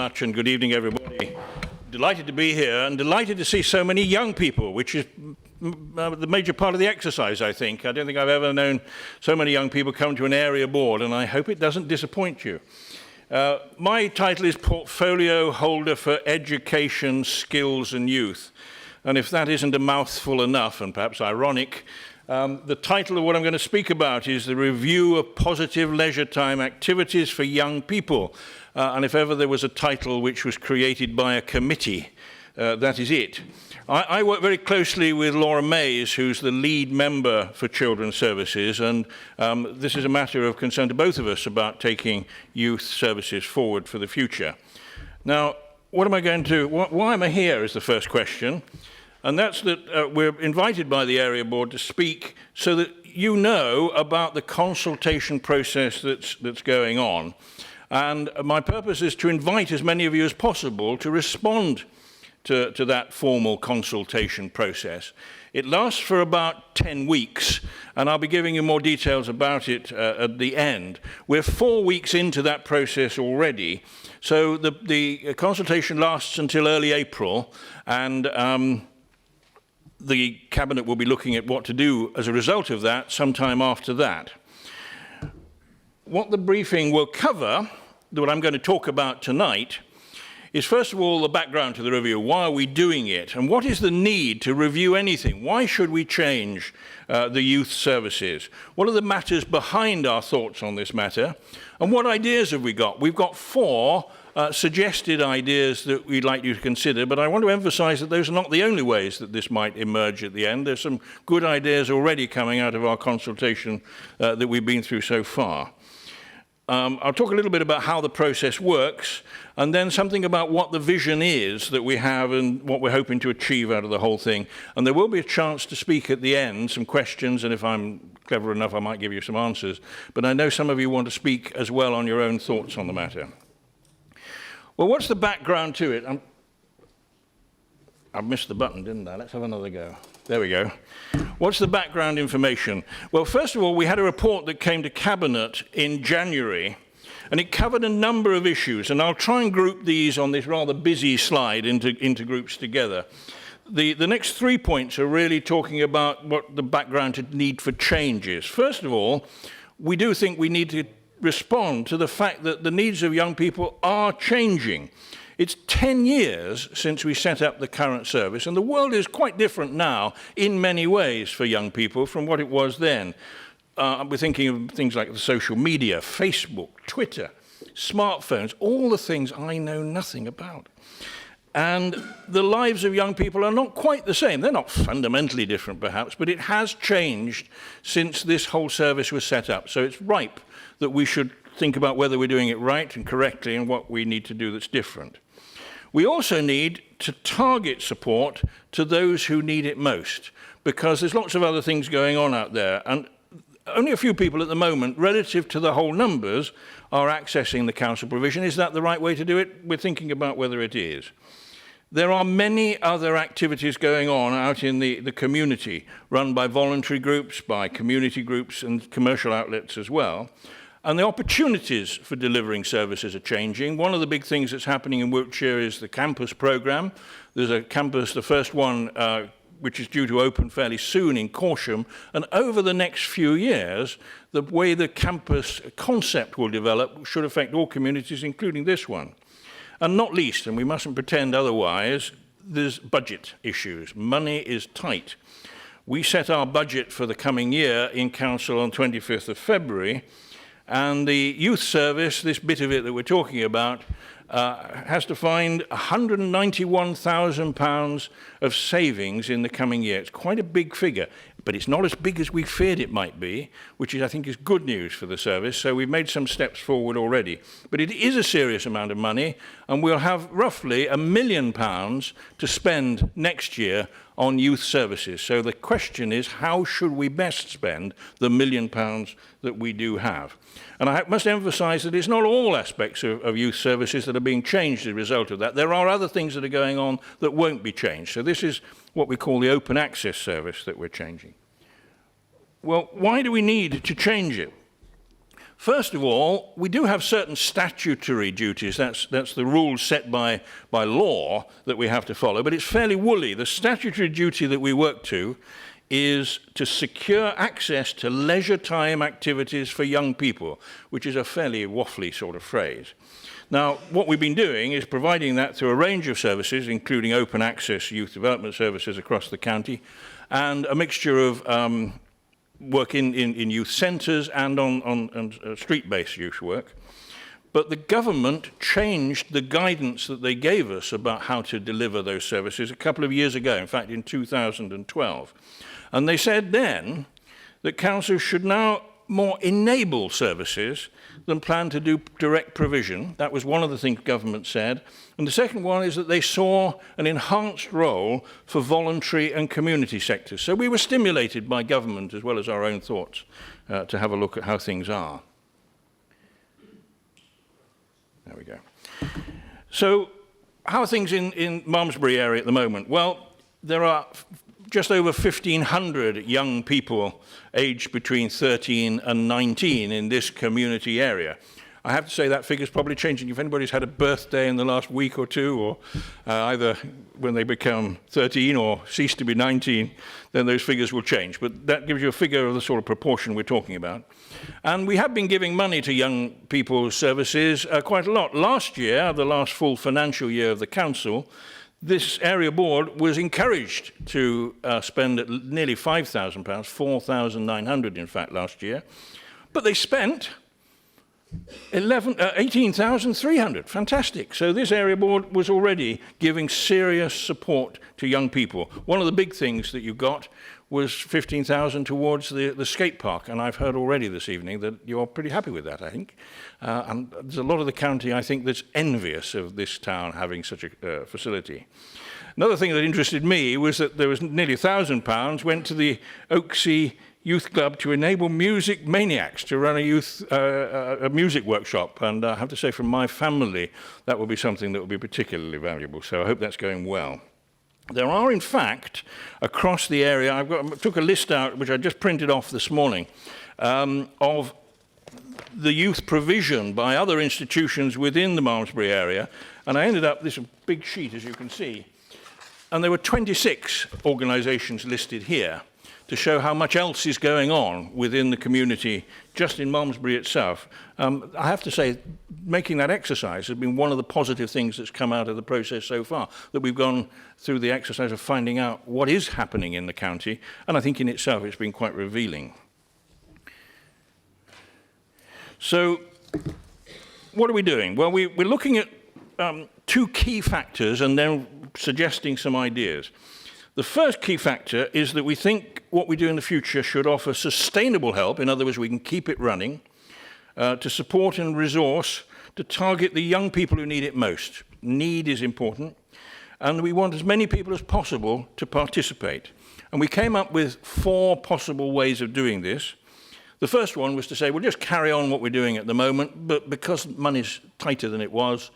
much, and good evening, everybody. Delighted to be here and delighted to see so many young people, which is the major part of the exercise, I think. I don't think I've ever known so many young people come to an area board, and I hope it doesn't disappoint you. My title is Portfolio Holder for Education, Skills and Youth. And if that isn't a mouthful enough, and perhaps ironic, the title of what I'm going to speak about is the review of positive leisure time activities for young people. And if ever there was a title which was created by a committee, that is it. I work very closely with Laura Mays, who's the lead member for Children's Services, and this is a matter of concern to both of us about taking youth services forward for the future. Now, what am I going to, why am I here is the first question. And that's that we're invited by the area board to speak so that you know about the consultation process that's going on. And my purpose is to invite as many of you as possible to respond to that formal consultation process. It lasts for about 10 weeks, and I'll be giving you more details about it at the end. We're 4 weeks into that process already, so the consultation lasts until early April, and the Cabinet will be looking at what to do as a result of that sometime after that. What the briefing will cover, what I'm going to talk about tonight, is first of all the background to the review. Why are we doing it? And what is the need to review anything? Why should we change the youth services? What are the matters behind our thoughts on this matter? And what ideas have we got? We've got 4 suggested ideas that we'd like you to consider, but I want to emphasize that those are not the only ways that this might emerge at the end. There's some good ideas already coming out of our consultation that we've been through so far. I'll talk a little bit about how the process works, and then something about what the vision is that we have and what we're hoping to achieve out of the whole thing. And there will be a chance to speak at the end, some questions, and if I'm clever enough, I might give you some answers. But I know some of you want to speak as well on your own thoughts on the matter. Well, what's the background to it? I missed the button, didn't I? Let's have another go. There we go. What's the background information? Well, first of all, we had a report that came to Cabinet in January, and it covered a number of issues, and I'll try and group these on this rather busy slide into groups together. The next 3 points are really talking about what the background to need for change is. First of all, we do think we need to respond to the fact that the needs of young people are changing. It's 10 years since we set up the current service, and the world is quite different now in many ways for young people from what it was then. We're thinking of things like the social media, Facebook, Twitter, smartphones, all the things I know nothing about. And the lives of young people are not quite the same. They're not fundamentally different, perhaps, but it has changed since this whole service was set up. So it's ripe that we should think about whether we're doing it right and correctly and what we need to do that's different. We also need to target support to those who need it most, because there's lots of other things going on out there, and only a few people at the moment, relative to the whole numbers, are accessing the council provision. Is that the right way to do it? We're thinking about whether it is. There are many other activities going on out in the community, run by voluntary groups, by community groups and commercial outlets as well. And the opportunities for delivering services are changing. One of the big things that's happening in Wiltshire is the campus programme. There's a campus, the first one, which is due to open fairly soon in Corsham. And over the next few years, the way the campus concept will develop should affect all communities, including this one. And not least, and we mustn't pretend otherwise, there's budget issues. Money is tight. We set our budget for the coming year in council on 25th of February, and the youth service, this bit of it that we're talking about, has to find £191,000 of savings in the coming year. It's quite a big figure, but it's not as big as we feared it might be, which I think is good news for the service. So we've made some steps forward already. But it is a serious amount of money, and we'll have roughly £1 million to spend next year on youth services. So the question is, how should we best spend the £1 million that we do have? And I must emphasize that it's not all aspects of youth services that are being changed as a result of that. There are other things that are going on that won't be changed. So this is what we call the open access service that we're changing. Well, why do we need to change it? First of all, we do have certain statutory duties. That's the rules set by law that we have to follow, but it's fairly woolly. The statutory duty that we work to is to secure access to leisure time activities for young people, which is a fairly waffly sort of phrase. Now, what we've been doing is providing that through a range of services, including open access youth development services across the county, and a mixture of work in youth centres and on street-based youth work. But the government changed the guidance that they gave us about how to deliver those services a couple of years ago, in fact in 2012. And they said then that councils should now more enable services than plan to do direct provision. That was one of the things government said. And the second one is that they saw an enhanced role for voluntary and community sectors. So we were stimulated by government as well as our own thoughts to have a look at how things are. There we go. So how are things in Malmesbury area at the moment? Well, there are just over 1,500 young people aged between 13 and 19 in this community area. I have to say that figure's probably changing. If anybody's had a birthday in the last week or two, or either when they become 13 or cease to be 19, then those figures will change. But that gives you a figure of the sort of proportion we're talking about. And we have been giving money to young people's services quite a lot. Last year, the last full financial year of the council, this area board was encouraged to spend nearly £5,000, 4,900 in fact last year, but they spent 18,300. Fantastic. So this area board was already giving serious support to young people. One of the big things that you got was 15,000 towards the skate park, and I've heard already this evening that you're pretty happy with that, I think. And there's a lot of the county, I think, that's envious of this town having such a facility. Another thing that interested me was that there was nearly £1,000 went to the Oaksea Youth Club to enable music maniacs to run a music workshop. And I have to say, from my family, that will be something that will be particularly valuable. So I hope that's going well. There are, in fact, across the area, I took a list out, which I just printed off this morning, of the youth provision by other institutions within the Malmesbury area. And I ended up this big sheet, as you can see. And there were 26 organisations listed here to show how much else is going on within the community, just in Malmesbury itself. I have to say, making that exercise has been one of the positive things that's come out of the process so far, that we've gone through the exercise of finding out what is happening in the county, and I think in itself it's been quite revealing. So, what are we doing? Well, we're looking at two key factors and then suggesting some ideas. The first key factor is that we think what we do in the future should offer sustainable help. In other words, we can keep it running, to support and resource, to target the young people who need it most. Need is important. And we want as many people as possible to participate. And we came up with 4 possible ways of doing this. The first one was to say, we'll just carry on what we're doing at the moment, but because money's tighter than it was,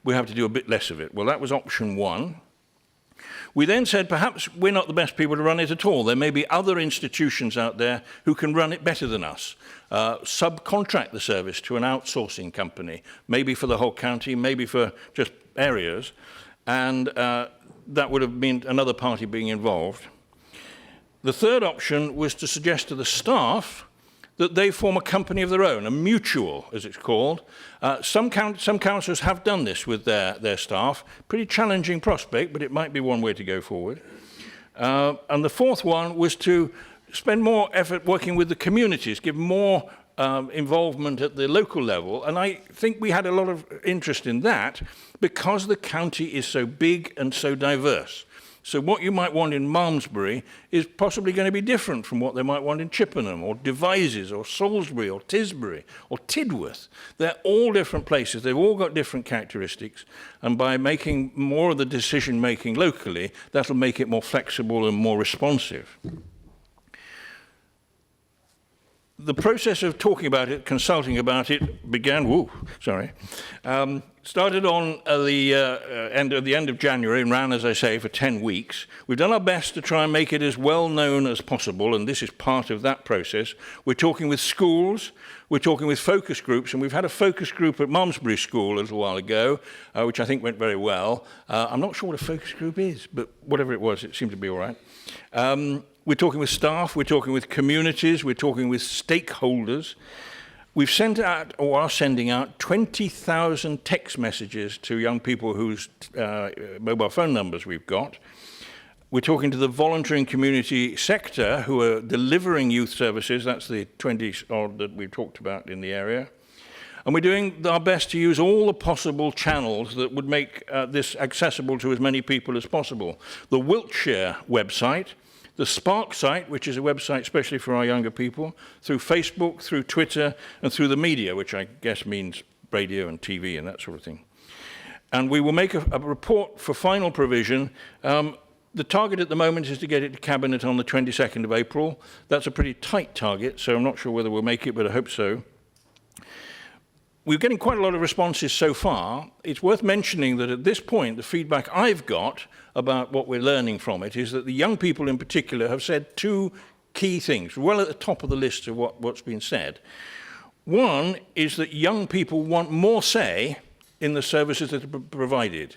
we have to do a bit less of it. Well, that was option 1. We then said, perhaps we're not the best people to run it at all. There may be other institutions out there who can run it better than us. Subcontract the service to an outsourcing company, maybe for the whole county, maybe for just areas. And that would have meant another party being involved. The third option was to suggest to the staff that they form a company of their own, a mutual, as it's called. Some councillors have done this with their staff. Pretty challenging prospect, but it might be one way to go forward. And the fourth one was to spend more effort working with the communities, give more involvement at the local level. And I think we had a lot of interest in that because the county is so big and so diverse. So what you might want in Malmesbury is possibly going to be different from what they might want in Chippenham or Devizes or Salisbury or Tisbury or Tidworth. They're all different places. They've all got different characteristics. And by making more of the decision-making locally, that'll make it more flexible and more responsive. The process of talking about it, consulting about it, began, started on the end of January and ran, as I say, for 10 weeks. We've done our best to try and make it as well known as possible, and this is part of that process. We're talking with schools, We're talking with focus groups, and we've had a focus group at Malmesbury School a little while ago, which I think went very well. I'm not sure what a focus group is, but whatever it was, it seemed to be all right. We're talking with staff, we're talking with communities, we're talking with stakeholders. We've sent out, or are sending out, 20,000 text messages to young people whose mobile phone numbers we've got. We're talking to the voluntary and community sector who are delivering youth services. That's the 20 odd that we've talked about in the area. And we're doing our best to use all the possible channels that would make this accessible to as many people as possible. The Wiltshire website, the Spark site, which is a website especially for our younger people, through Facebook, through Twitter, and through the media, which I guess means radio and TV and that sort of thing. And we will make a report for final provision. The target at the moment is to get it to Cabinet on the 22nd of April. That's a pretty tight target, so I'm not sure whether we'll make it, but I hope so. We're getting quite a lot of responses so far. It's worth mentioning that at this point, the feedback I've got about what we're learning from it is that the young people in particular have said two key things, well at the top of the list of what's been said. One is that young people want more say in the services that are provided.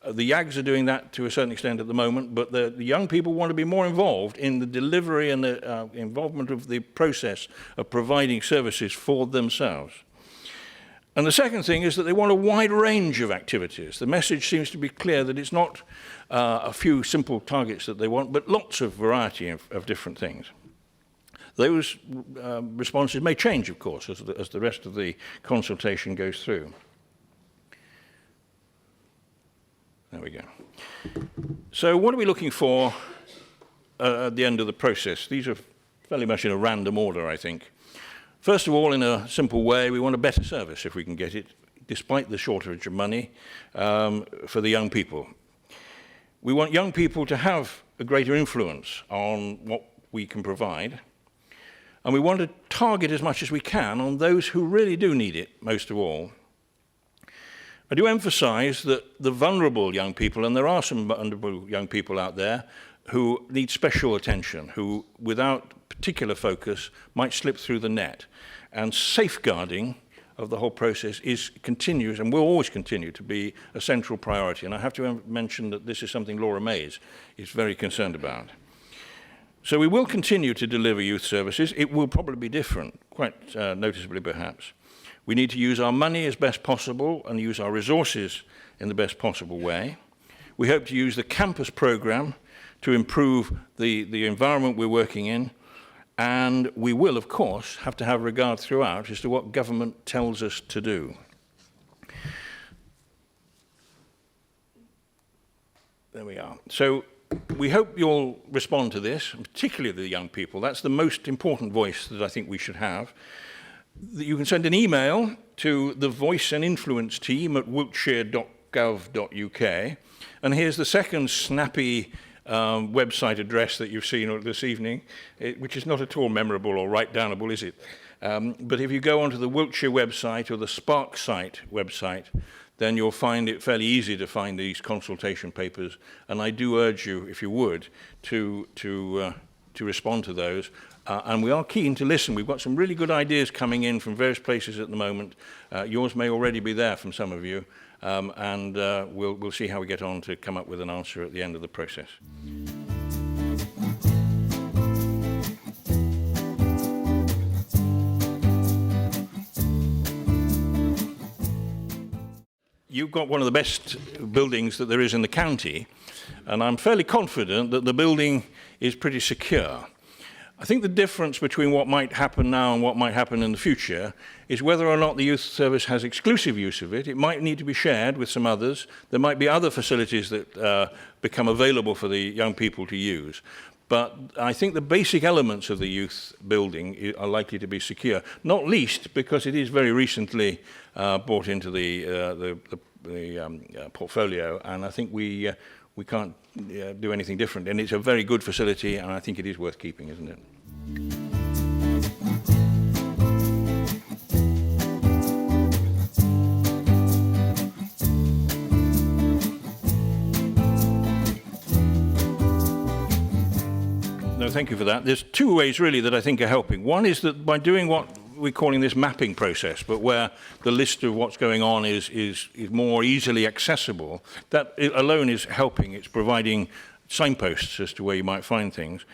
The YAGs are doing that to a certain extent at the moment, but the young people want to be more involved in the delivery and the involvement of the process of providing services for themselves. And the second thing is that they want a wide range of activities. The message seems to be clear that it's not a few simple targets that they want, but lots of variety of different things. Those responses may change, of course, as the rest of the consultation goes through. There we go. So what are we looking for at the end of the process? These are fairly much in a random order, I think. First of all, in a simple way, we want a better service if we can get it, despite the shortage of money, for the young people. We want young people to have a greater influence on what we can provide. And we want to target as much as we can on those who really do need it, most of all. I do emphasize that the vulnerable young people, and there are some vulnerable young people out there who need special attention, who without particular focus might slip through the net. And safeguarding of the whole process continues and will always continue to be a central priority. And I have to mention that this is something Laura Mays is very concerned about. So we will continue to deliver youth services. It will probably be different, quite noticeably perhaps. We need to use our money as best possible and use our resources in the best possible way. We hope to use the campus programme to improve the environment we're working in, and we will, of course, have to have regard throughout as to what government tells us to do. There we are. So we hope you'll respond to this, particularly the young people. That's the most important voice that I think we should have. You can send an email to the Voice and Influence team at wiltshire.gov.uk. And here's the second snappy website address that you've seen this evening, which is not at all memorable or write-downable, is it? But if you go onto the Wiltshire website or the Spark site website, then you'll find it fairly easy to find these consultation papers. And I do urge you, if you would, to respond to those. And we are keen to listen. We've got some really good ideas coming in from various places at the moment. Yours may already be there from some of you. And we'll see how we get on to come up with an answer at the end of the process. You've got one of the best buildings that there is in the county, and I'm fairly confident that the building is pretty secure. I think the difference between what might happen now and what might happen in the future is whether or not the youth service has exclusive use of it. It might need to be shared with some others. There might be other facilities that become available for the young people to use. But I think the basic elements of the youth building are likely to be secure, not least because it is very recently brought into the portfolio, and I think we can't do anything different. And it's a very good facility, and I think it is worth keeping, isn't it? No, thank you for that. There's two ways really that I think are helping. One is that by doing what we're calling this mapping process, but where the list of what's going on is more easily accessible. That alone is helping. It's providing signposts as to where you might find things.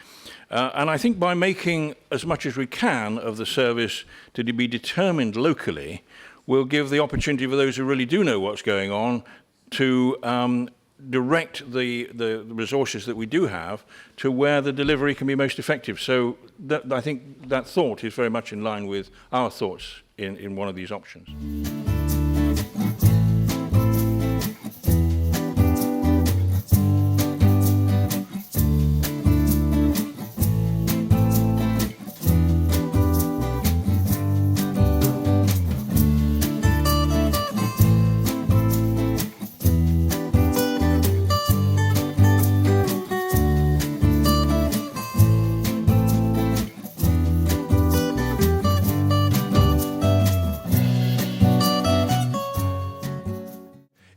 And I think by making as much as we can of the service to be determined locally, we'll give the opportunity for those who really do know what's going on to direct the resources that we do have to where the delivery can be most effective. So I think that thought is very much in line with our thoughts in one of these options.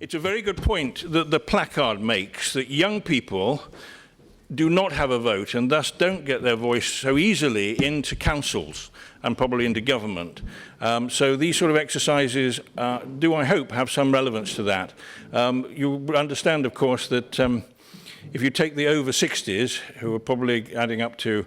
It's a very good point that the placard makes, that young people do not have a vote and thus don't get their voice so easily into councils and probably into government. So these sort of exercises do, I hope, have some relevance to that. You understand, of course, that if you take the over 60s, who are probably adding up to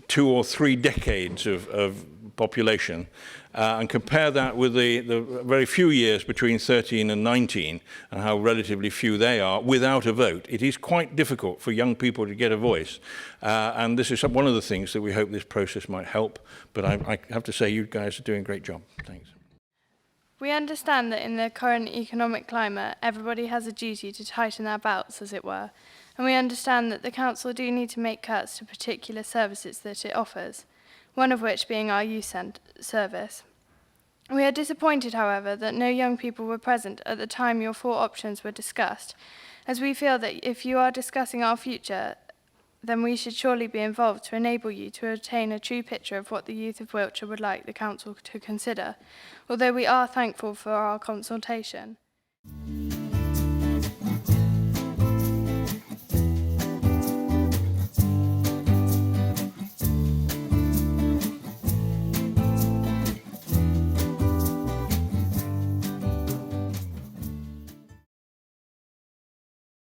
2 or 3 decades of population, and compare that with the very few years between 13 and 19 and how relatively few they are without a vote, it is quite difficult for young people to get a voice. And this is one of the things that we hope this process might help. But I have to say, you guys are doing a great job. Thanks. We understand that in the current economic climate, everybody has a duty to tighten their belts, as it were. And we understand that the council do need to make cuts to particular services that it offers, one of which being our youth service. We are disappointed, however, that no young people were present at the time your 4 options were discussed, as we feel that if you are discussing our future, then we should surely be involved to enable you to obtain a true picture of what the youth of Wiltshire would like the council to consider, although we are thankful for our consultation.